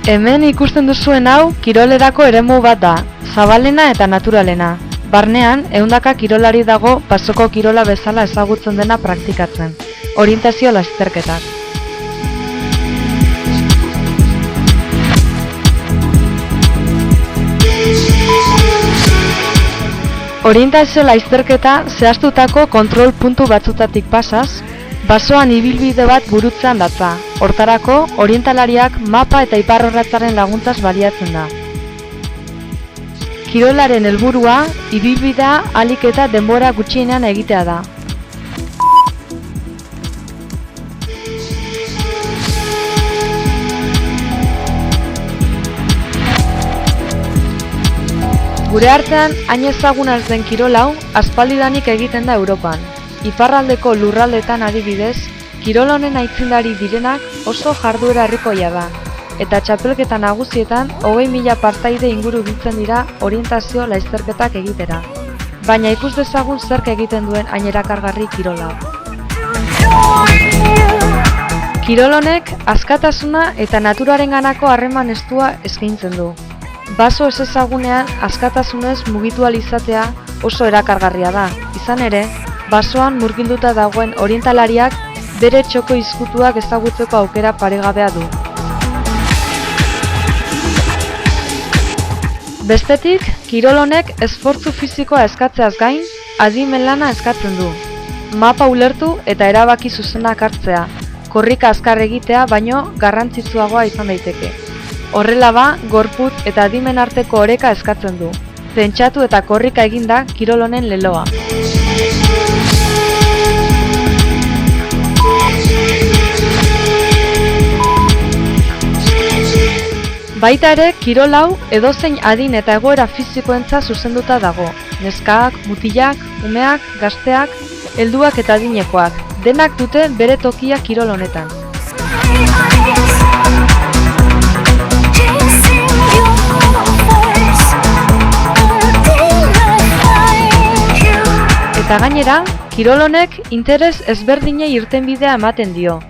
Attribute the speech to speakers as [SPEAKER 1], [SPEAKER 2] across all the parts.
[SPEAKER 1] Hemen ikusten duzuen hau kirolerako eremu bat da, zabalena eta naturalena. Barnean, ehundaka kirolari dago basoko kirola bezala ezagutzen dena praktikatzen. Orientazio lasterketak. Orientazio lasterketa zehaztutako kontrol puntu batzutatik pasaz, basoan ibilbide bat burutzean datza. Hortarako, orientalariak mapa eta iparrorratzaren laguntzaz baliatzen da. Kirolaren helburua, ibilbidea ahalik eta denbora gutxienean egitea da. Gure artean, hain ezaguna ez den kirol hau, aspaldidanik egiten da Europan. Iparraldeko lurraldetan adibidez, kirol honen aitzindari direnak oso jarduera herrikoia da, eta txapelketa nagusietan 20.000 partaide inguru biltzen dira orientazio lasterketak egitera. Baina ikus dezagun zerk egiten duen hain erakargarri kirol hau. Kirol honek askatasuna eta naturarenganako harreman estua eskaintzen du. Baso ez ezagunean askatasunez mugitu ahal izatea oso erakargarria da. Izan ere, basoan murgilduta dagoen orientalariak bere txoko izkutuak ezagutzeko aukera paregabea du. Bestetik, kirol honek esfortzu fisikoa eskatzeaz gain, adimen lana eskatzen du. Mapa ulertu eta erabaki zuzenak hartzea, korrika azkar egitea baino garrantzitsuagoa izan daiteke. Horrela ba, gorputz eta adimen arteko oreka eskatzen du. Pentsatu eta korrika eginda kirol honen leloa. Baita ere, kirol hau edozein adin eta egoera fisikoentza zuzenduta dago. Neskak, mutilak, umeak, gazteak, helduak eta adinekoak. Denak dute bere tokia kirol honetan. Eta gainera, kirol honek interes ezberdinei irtenbidea ematen dio.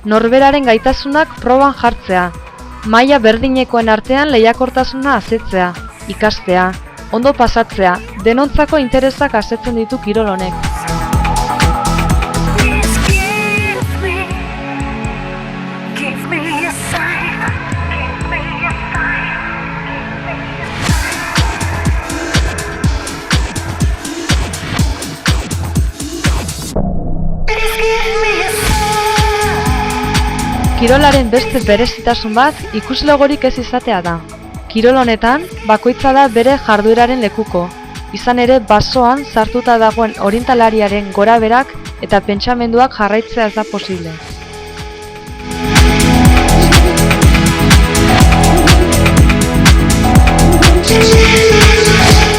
[SPEAKER 1] Norberaren gaitasunak proban jartzea, maila berdinekoen artean lehiakortasuna asetzea, ikastea, ondo pasatzea, denontzako interesak asetzen ditu kirol honek. Kirolaren beste berezitasun bat ikuslegorik ez izatea da. Kirol honetan, bakoitza da bere jardueraren lekuko. Izan ere, basoan sartuta dagoen orientalariaren gorabeherak eta pentsamenduak jarraitzea ez da posible.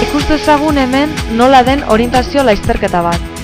[SPEAKER 1] Ikus dezagun hemen nola den orientazio lasterketa bat.